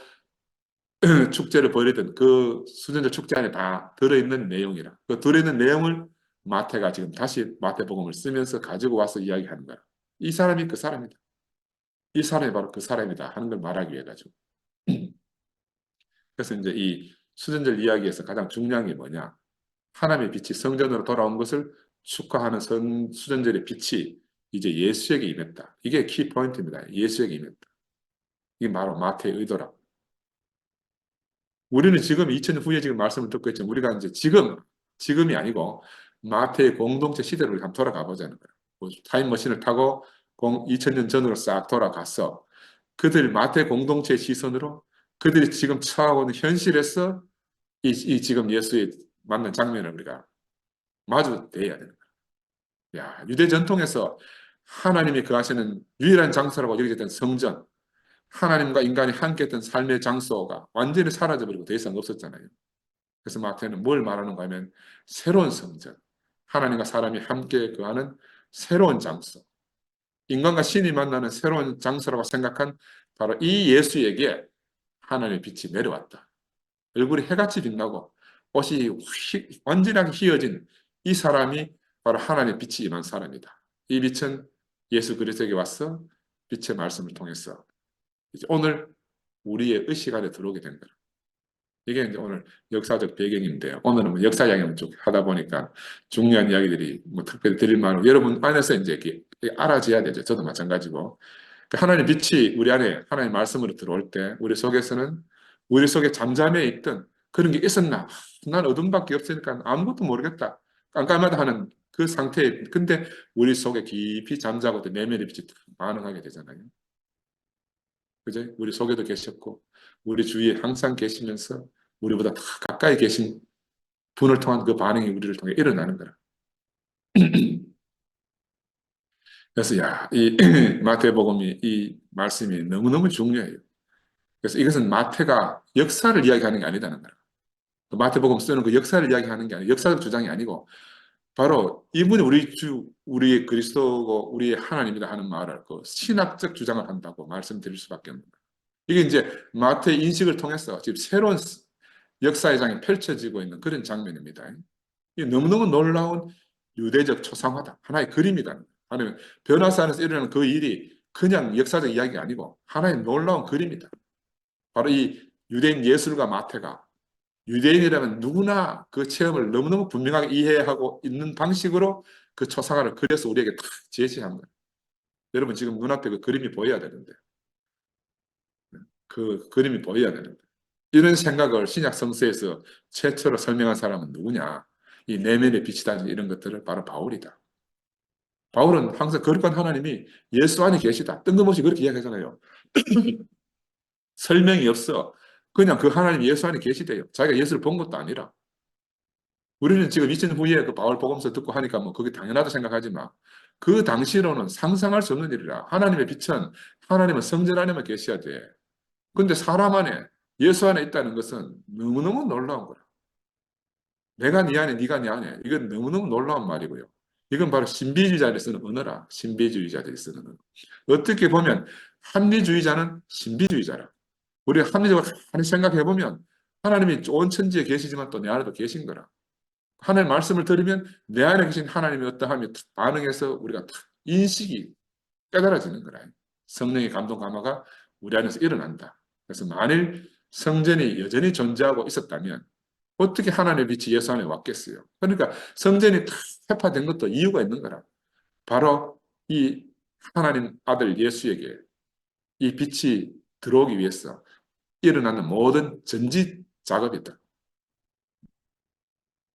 축제를 벌이던 그 수전제 축제 안에 다 들어있는 내용이라. 그 들어있는 내용을 마태가 지금 다시 마태복음을 쓰면서 가지고 와서 이야기하는 거야. 이 사람이 그 사람이다. 이 사람이 바로 그 사람이다 하는 걸 말하기 위해 가지고. 그래서 이제 이 수전절 이야기에서 가장 중요한 게 뭐냐? 하나님의 빛이 성전으로 돌아온 것을 축하하는 수전절의 빛이 이제 예수에게 임했다. 이게 키 포인트입니다. 예수에게 임했다. 이게 바로 마태의 의도라. 우리는 지금 2000년 후에 지금 말씀을 듣고 있지만 우리가 이제 지금이 아니고 마태의 공동체 시대를 한번 돌아가 보자는 거예요. 뭐 타임머신을 타고 2000년 전으로 싹 돌아가서 그들 마태 공동체의 시선으로 그들이 지금 처하고 있는 현실에서 이 지금 예수의 만난 장면을 우리가 마주대해야 되는 거예요. 야, 유대 전통에서 하나님이 거하시는 유일한 장소라고 여겨졌던 성전, 하나님과 인간이 함께 했던 삶의 장소가 완전히 사라져버리고 더 이상 없었잖아요. 그래서 마태는 뭘 말하는가 하면 새로운 성전, 하나님과 사람이 함께 거하는 새로운 장소, 인간과 신이 만나는 새로운 장소라고 생각한 바로 이 예수에게 하나님의 빛이 내려왔다. 얼굴이 해같이 빛나고 옷이 완전하게 휘어진 이 사람이 바로 하나님의 빛이 임한 사람이다. 이 빛은 예수 그리스도에게 와서 빛의 말씀을 통해서 이제 오늘 우리의 의식 안에 들어오게 된 거예요. 이게 이제 오늘 역사적 배경인데요. 오늘은 뭐 역사 이야기를 쭉 하다 보니까 중요한 이야기들이 뭐 특별히 드릴 만한 여러분 안에서 이제 이렇게 알아져야 되죠. 저도 마찬가지고. 하나님의 빛이 우리 안에 하나님의 말씀으로 들어올 때 우리 속에서는 우리 속에 잠잠해 있던 그런 게 있었나? 난 어둠밖에 없으니까 아무것도 모르겠다. 깜깜하다 하는 그 상태에 근데 우리 속에 깊이 잠자고 내면의 빛이 반응하게 되잖아요. 그죠? 우리 속에도 계셨고 우리 주위에 항상 계시면서 우리보다 더 가까이 계신 분을 통한 그 반응이 우리를 통해 일어나는 거라. 그래서 이 마태복음이 이 말씀이 너무너무 중요해요. 그래서 이것은 마태가 역사를 이야기하는 게 아니다는 거라. 마태복음 쓰는 그 역사를 이야기하는 게 아니고 역사적 주장이 아니고 바로 이분이 우리의 그리스도고 우리의 하나님이다 하는 말을 그 신학적 주장을 한다고 말씀드릴 수밖에 없는 거예요. 이게 이제 마태 인식을 통해서 지금 새로운 역사의 장이 펼쳐지고 있는 그런 장면입니다. 이게 너무너무 놀라운 유대적 초상화다. 하나의 그림이다. 하나님 변화사 안에서 일어나는 그 일이 그냥 역사적 이야기가 아니고 하나의 놀라운 그림이다. 바로 이 유대인 예술가 마태가 유대인이라면 누구나 그 체험을 너무너무 분명하게 이해하고 있는 방식으로 그 초상화를 그려서 우리에게 딱 제시한 거예요. 여러분 지금 눈앞에 그 그림이 보여야 되는데 그 그림이 보여야 되는데 이런 생각을 신약 성서에서 최초로 설명한 사람은 누구냐? 이 내면의 빛이다든지 이런 것들을 바로 바울이다. 바울은 항상 거룩한 하나님이 예수 안에 계시다. 뜬금없이 그렇게 이야기하잖아요. 설명이 없어. 그냥 그 하나님 예수 안에 계시대요. 자기가 예수를 본 것도 아니라. 우리는 지금 2000년 후에 그 바울 복음서 듣고 하니까 뭐 그게 당연하다 생각하지만 그 당시로는 상상할 수 없는 일이라. 하나님의 빛은 하나님은 성전 안에만 계셔야 돼. 근데 사람 안에 예수 안에 있다는 것은 너무너무 놀라운 거라. 내가 네 안에, 네가 네 안에. 이건 너무너무 놀라운 말이고요. 이건 바로 신비주의자들이 쓰는 언어라. 신비주의자들이 쓰는 언어. 어떻게 보면 합리주의자는 신비주의자라. 우리가 합리적으로 많이 생각해보면 하나님이 좋은 천지에 계시지만 또 내 안에도 계신 거라. 하나님 말씀을 들으면 내 안에 계신 하나님이 어떠하며 반응해서 우리가 인식이 깨달아지는 거라. 성령의 감동 감화가 우리 안에서 일어난다. 그래서 만일 성전이 여전히 존재하고 있었다면 어떻게 하나님의 빛이 예수 안에 왔겠어요? 그러니까 성전이 다 회파된 것도 이유가 있는 거라. 바로 이 하나님 아들 예수에게 이 빛이 들어오기 위해서 일어나는 모든 전지 작업이다.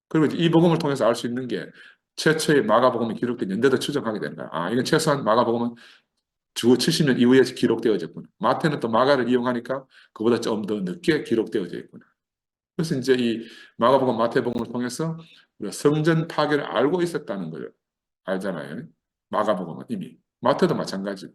그리고 이 복음을 통해서 알 수 있는 게 최초의 마가복음이 기록된 연대도 추정하게 되는 거야. 아, 이건 최소한 마가복음은 주 70년 이후에 기록되어졌구나. 마태는 또 마가를 이용하니까 그보다 좀 더 늦게 기록되어져 있구나. 그래서 이제 이 마가복음, 마태복음을 통해서 우리가 성전 파괴를 알고 있었다는 걸 알잖아요. 마가복음은 이미. 마태도 마찬가지고.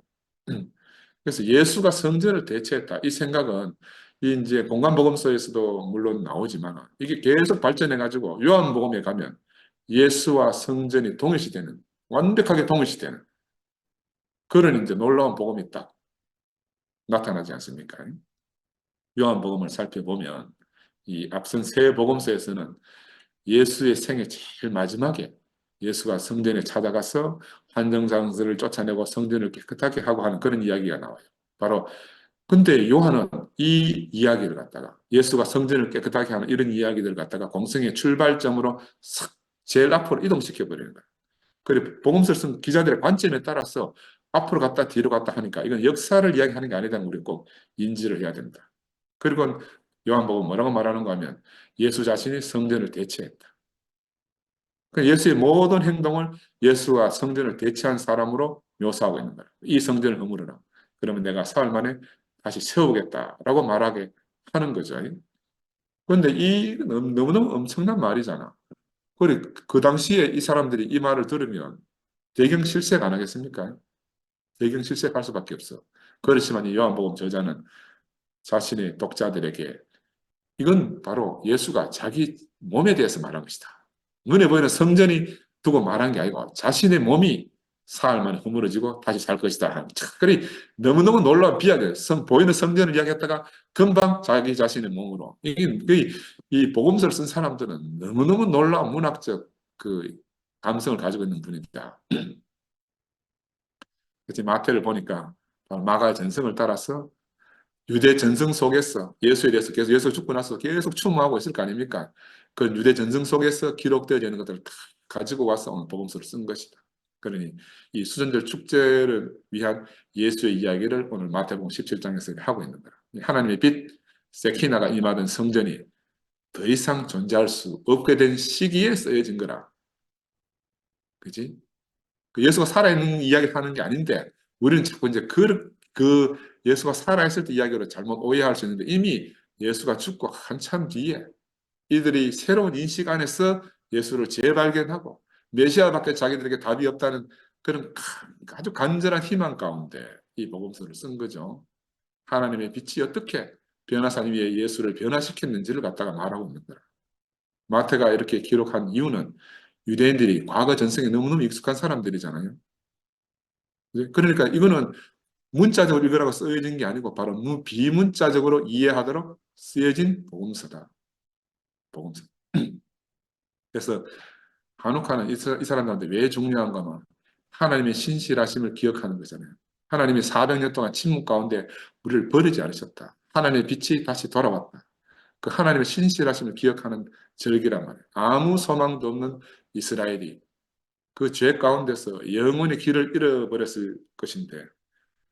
그래서 예수가 성전을 대체했다. 이 생각은 이 이제 공간복음서에서도 물론 나오지만 이게 계속 발전해가지고 요한복음에 가면 예수와 성전이 동일시되는, 완벽하게 동일시되는 그런 이제 놀라운 복음이 딱 나타나지 않습니까? 요한복음을 살펴보면 이 앞선 세 복음서에서는 예수의 생애 제일 마지막에 예수가 성전에 찾아가서 환정장수를 쫓아내고 성전을 깨끗하게 하고 하는 그런 이야기가 나와요. 바로 근데 요한은 이 이야기를 갖다가 예수가 성전을 깨끗하게 하는 이런 이야기들을 갖다가 공생의 출발점으로 싹 제일 앞으로 이동시켜 버리는 거예요. 그리고 복음서를 쓴 기자들의 관점에 따라서 앞으로 갔다 뒤로 갔다 하니까 이건 역사를 이야기하는 게 아니다는 우리 꼭 인지를 해야 된다. 그리고 요한복음 뭐라고 말하는가 하면 예수 자신이 성전을 대체했다. 그러니까 예수의 모든 행동을 예수가 성전을 대체한 사람으로 묘사하고 있는 거예요. 이 성전을 허물어라. 그러면 내가 사흘 만에 다시 세우겠다라고 말하게 하는 거죠. 그런데 이 너무너무 엄청난 말이잖아. 그리고 그 당시에 이 사람들이 이 말을 들으면 대경실색 안 하겠습니까? 대경실색할 수밖에 없어. 그렇지만 이 요한복음 저자는 자신의 독자들에게 이건 바로 예수가 자기 몸에 대해서 말한 것이다. 눈에 보이는 성전이 두고 말한 게 아니고 자신의 몸이 사흘 만에 허물어지고 다시 살 것이다. 그리 너무너무 놀라운 비약이에요. 보이는 성전을 이야기했다가 금방 자기 자신의 몸으로. 이 복음서를 쓴 사람들은 너무너무 놀라운 문학적 그 감성을 가지고 있는 분이다. 그래서 마태를 보니까 마가의 전성을 따라서 유대 전승 속에서 예수에 대해서 계속 예수 죽고 나서 계속 추모하고 있을 거 아닙니까? 그 유대 전승 속에서 기록되어지는 것들을 다 가지고 와서 오늘 복음서를 쓴 것이다. 그러니 이 수전절 축제를 위한 예수의 이야기를 오늘 마태복음 17장에서 하고 있는 거야. 하나님의 빛 세키나가 임하던 성전이 더 이상 존재할 수 없게 된 시기에 쓰여진 거라. 그지? 그 예수가 살아있는 이야기를 하는 게 아닌데 우리는 자꾸 이제 그 예수가 살아있을 때 이야기로 잘못 오해할 수 있는데 이미 예수가 죽고 한참 뒤에 이들이 새로운 인식 안에서 예수를 재발견하고 메시아밖에 자기들에게 답이 없다는 그런 아주 간절한 희망 가운데 이 복음서를 쓴 거죠. 하나님의 빛이 어떻게 변화산 위에 예수를 변화시켰는지를 갖다가 말하고 있는 거라. 마태가 이렇게 기록한 이유는 유대인들이 과거 전승에 너무너무 익숙한 사람들이잖아요. 그러니까 이거는 문자적으로 읽으라고 쓰여진 게 아니고 바로 비문자적으로 이해하도록 쓰여진 복음서다. 복음서. 그래서 한옥하는 이 사람들한테 왜 중요한가 하면 하나님의 신실하심을 기억하는 거잖아요. 하나님이 400년 동안 침묵 가운데 우리를 버리지 않으셨다. 하나님의 빛이 다시 돌아왔다. 그 하나님의 신실하심을 기억하는 절기란 말이에요. 아무 소망도 없는 이스라엘이 그 죄 가운데서 영원히 길을 잃어버렸을 것인데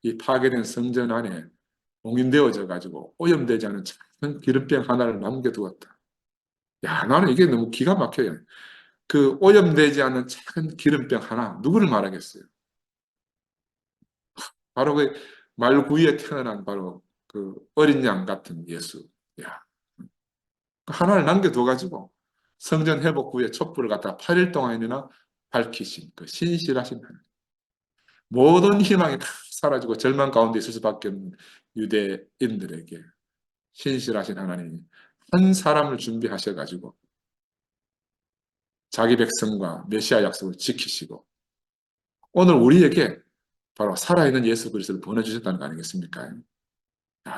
이 파괴된 성전 안에 봉인되어져 가지고 오염되지 않은 작은 기름병 하나를 남겨두었다. 야, 나는 이게 너무 기가 막혀요. 그 오염되지 않은 작은 기름병 하나, 누구를 말하겠어요? 바로 그 말구이에 태어난 바로 그 어린 양 같은 예수. 야, 그 하나를 남겨둬가지고 성전 회복 후에 촛불을 갖다 8일 동안이나 밝히신 그 신실하신 하나님. 모든 희망이 다 사라지고 절망 가운데 있을 수밖에 없는 유대인들에게 신실하신 하나님이 한 사람을 준비하셔가지고 자기 백성과 메시아 약속을 지키시고 오늘 우리에게 바로 살아있는 예수 그리스도를 보내주셨다는 거 아니겠습니까?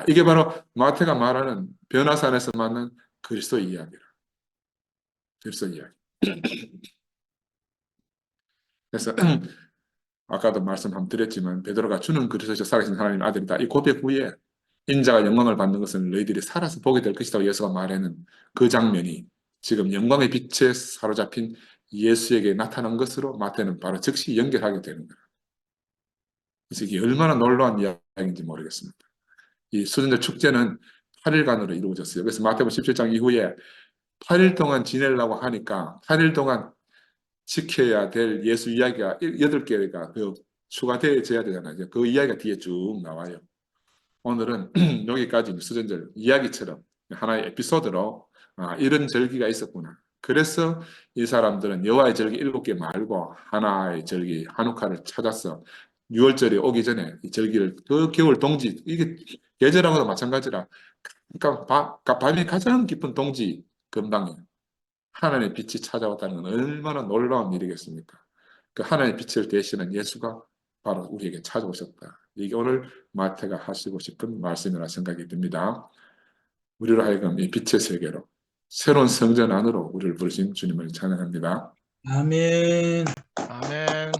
이게 바로 마태가 말하는 변화산에서 만난 그리스도 이야기라. 그리스도 이야기. 그래서 아까도 말씀 한번 드렸지만 베드로가 주는 그리스도시요 살아계신 하나님 아들이다. 이 고백 후에 인자가 영광을 받는 것은 너희들이 살아서 보게 될 것이라고 예수가 말하는 그 장면이 지금 영광의 빛에 사로잡힌 예수에게 나타난 것으로 마태는 바로 즉시 연결하게 되는 거예요. 그래서 이게 얼마나 놀라운 이야기인지 모르겠습니다. 이 수전제 축제는 8일간으로 이루어졌어요. 그래서 마태복음 17장 이후에 8일 동안 지내려고 하니까 8일 동안 지켜야 될 예수 이야기가 8개가 그 추가되어야 되잖아요. 이제 그 이야기가 뒤에 쭉 나와요. 오늘은 여기까지 수전절 이야기처럼 하나의 에피소드로 이런 절기가 있었구나. 그래서 이 사람들은 여호와의 절기 7개 말고 하나의 절기 한우카를 찾았어. 6월절이 오기 전에 이 절기를 그 겨울 동지 이게 계절하고도 마찬가지라 그러니까 밤이 가장 깊은 동지 금방이에요. 하나님의 빛이 찾아왔다는 건 얼마나 놀라운 일이겠습니까? 그 하나님의 빛을 대신한 예수가 바로 우리에게 찾아오셨다. 이게 오늘 마태가 하시고 싶은 말씀이라 생각이 듭니다. 우리로 하여금 이 빛의 세계로 새로운 성전 안으로 우리를 부르신 주님을 찬양합니다. 아멘. 아멘.